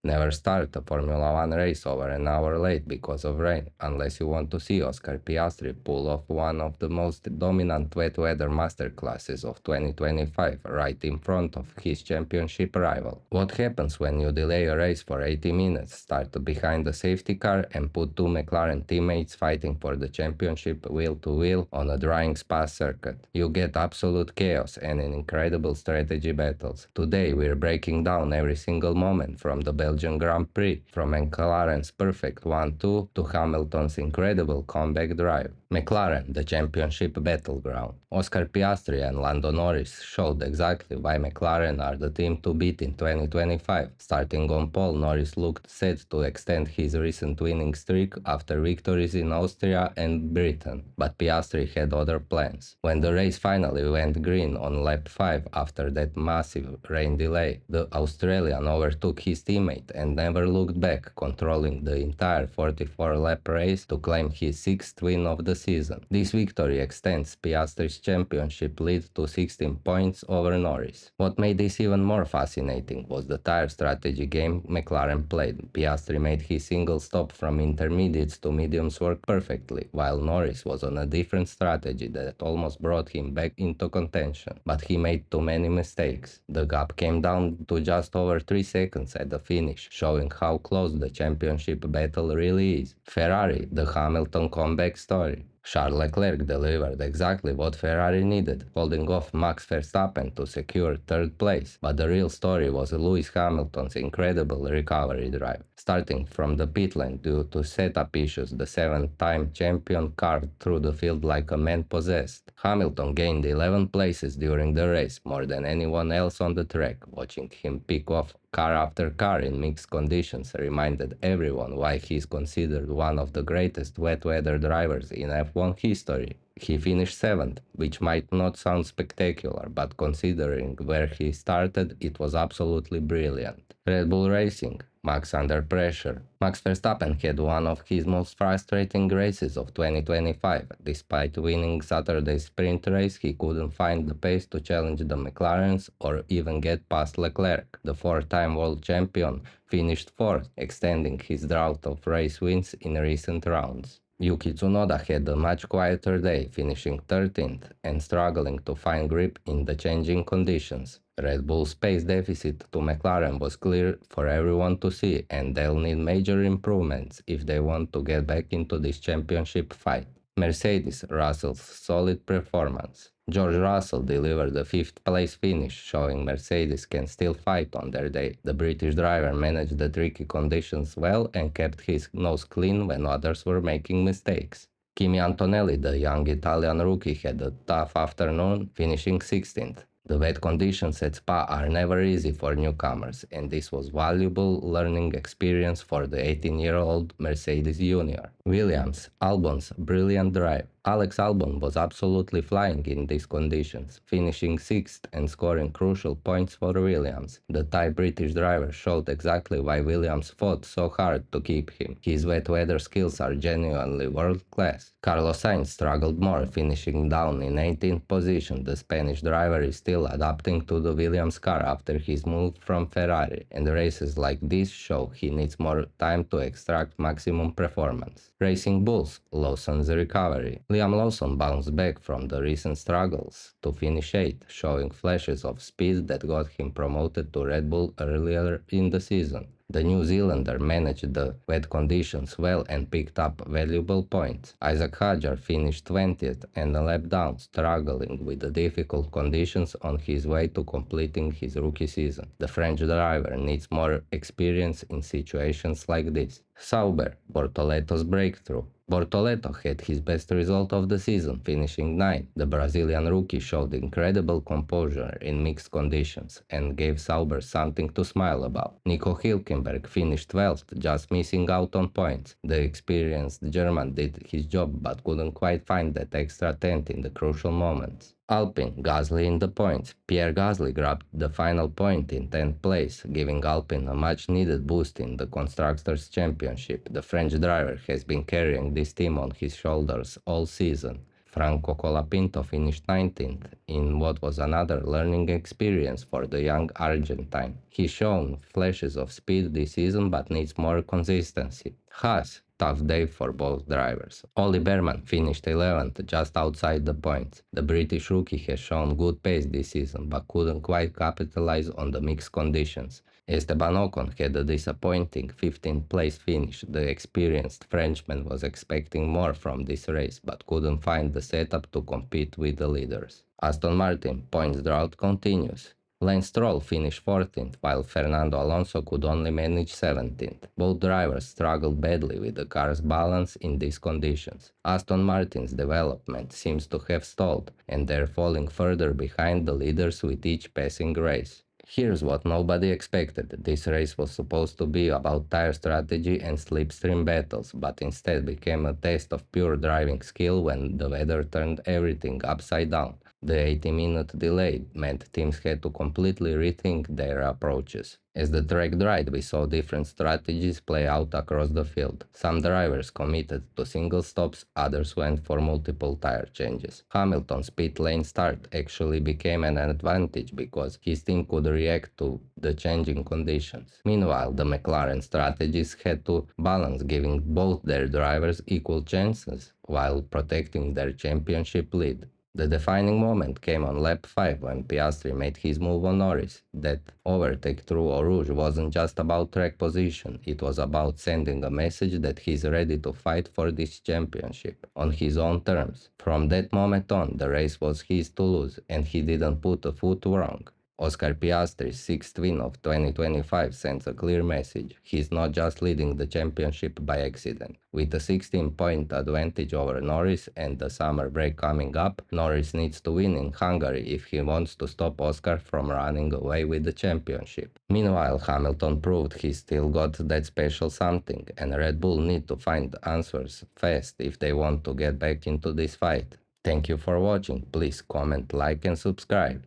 Never start a Formula One race over an hour late because of rain, unless you want to see Oscar Piastri pull off one of the most dominant wet weather masterclasses of 2025 right in front of his championship rival. What happens when you delay a race for 80 minutes, start behind the safety car, and put two McLaren teammates fighting for the championship wheel to wheel on a drying Spa circuit? You get absolute chaos and an incredible strategy battles. Today we're breaking down every single moment from the Belgian Grand Prix, from McLaren's perfect 1-2 to Hamilton's incredible comeback drive. McLaren, the championship battleground. Oscar Piastri and Lando Norris showed exactly why McLaren are the team to beat in 2025. Starting on pole, Norris looked set to extend his recent winning streak after victories in Austria and Britain, but Piastri had other plans. When the race finally went green on lap 5 after that massive rain delay, the Australian overtook his teammate and never looked back, controlling the entire 44-lap race to claim his sixth win of the season. This victory extends Piastri's championship lead to 16 points over Norris. What made this even more fascinating was the tire strategy game McLaren played. Piastri made his single stop from intermediates to mediums work perfectly, while Norris was on a different strategy that almost brought him back into contention. But he made too many mistakes. The gap came down to just over 3 seconds at the finish, showing how close the championship battle really is. Ferrari, the Hamilton comeback story. Charles Leclerc delivered exactly what Ferrari needed, holding off Max Verstappen to secure third place, but the real story was Lewis Hamilton's incredible recovery drive. Starting from the pit lane due to setup issues, the seven-time champion carved through the field like a man possessed. Hamilton gained 11 places during the race, more than anyone else on the track. Watching him pick off car after car in mixed conditions reminded everyone why he is considered one of the greatest wet weather drivers in F1 history. He finished 7th, which might not sound spectacular, but considering where he started, it was absolutely brilliant. Red Bull Racing. Max under pressure. Max Verstappen had one of his most frustrating races of 2025. Despite winning Saturday's sprint race, he couldn't find the pace to challenge the McLarens or even get past Leclerc. The four-time world champion finished 4th, extending his drought of race wins in recent rounds. Yuki Tsunoda had a much quieter day, finishing 13th and struggling to find grip in the changing conditions. Red Bull's pace deficit to McLaren was clear for everyone to see, and they'll need major improvements if they want to get back into this championship fight. Mercedes, Russell's solid performance. George Russell delivered a 5th place finish, showing Mercedes can still fight on their day. The British driver managed the tricky conditions well and kept his nose clean when others were making mistakes. Kimi Antonelli, the young Italian rookie, had a tough afternoon, finishing 16th. The wet conditions at Spa are never easy for newcomers, and this was valuable learning experience for the 18-year-old Mercedes junior. Williams, Albon's brilliant drive. Alex Albon was absolutely flying in these conditions, finishing 6th and scoring crucial points for Williams. The Thai British driver showed exactly why Williams fought so hard to keep him. His wet weather skills are genuinely world class. Carlos Sainz struggled more, finishing down in 18th position. The Spanish driver is still adapting to the Williams car after his move from Ferrari, and races like this show he needs more time to extract maximum performance. Racing Bulls, Lawson's recovery. Liam Lawson bounced back from the recent struggles to finish 8th, showing flashes of speed that got him promoted to Red Bull earlier in the season. The New Zealander managed the wet conditions well and picked up valuable points. Isaac Hadjar finished 20th and a lap down, struggling with the difficult conditions on his way to completing his rookie season. The French driver needs more experience in situations like this. Sauber, Bortoletto's breakthrough. Bortoleto had his best result of the season, finishing 9th. The Brazilian rookie showed incredible composure in mixed conditions and gave Sauber something to smile about. Nico Hülkenberg finished 12th, just missing out on points. The experienced German did his job but couldn't quite find that extra tenth in the crucial moments. Alpine, Gasly in the points. Pierre Gasly grabbed the final point in 10th place, giving Alpine a much-needed boost in the Constructors' Championship. The French driver has been carrying this team on his shoulders all season, Franco Colapinto finished 19th in what was another learning experience for the young Argentine. He's shown flashes of speed this season but needs more consistency. Haas, tough day for both drivers. Ollie Behrman finished 11th, just outside the points. The British rookie has shown good pace this season but couldn't quite capitalize on the mixed conditions. Esteban Ocon had a disappointing 15th place finish. The experienced Frenchman was expecting more from this race but couldn't find the setup to compete with the leaders. Aston Martin points drought continues. Lance Stroll finished 14th, while Fernando Alonso could only manage 17th. Both drivers struggled badly with the car's balance in these conditions. Aston Martin's development seems to have stalled, and they're falling further behind the leaders with each passing race. Here's what nobody expected. This race was supposed to be about tire strategy and slipstream battles, but instead became a test of pure driving skill when the weather turned everything upside down. The 80-minute delay meant teams had to completely rethink their approaches. As the track dried, we saw different strategies play out across the field. Some drivers committed to single stops, others went for multiple tire changes. Hamilton's pit lane start actually became an advantage because his team could react to the changing conditions. Meanwhile, the McLaren strategies had to balance giving both their drivers equal chances while protecting their championship lead. The defining moment came on lap 5 when Piastri made his move on Norris. That overtake through Eau Rouge wasn't just about track position, it was about sending a message that he's ready to fight for this championship on his own terms. From that moment on, the race was his to lose, and he didn't put a foot wrong. Oscar Piastri's sixth win of 2025 sends a clear message. He's not just leading the championship by accident. With a 16-point advantage over Norris and the summer break coming up, Norris needs to win in Hungary if he wants to stop Oscar from running away with the championship. Meanwhile, Hamilton proved he still got that special something, and Red Bull need to find answers fast if they want to get back into this fight. Thank you for watching. Please comment, like and subscribe.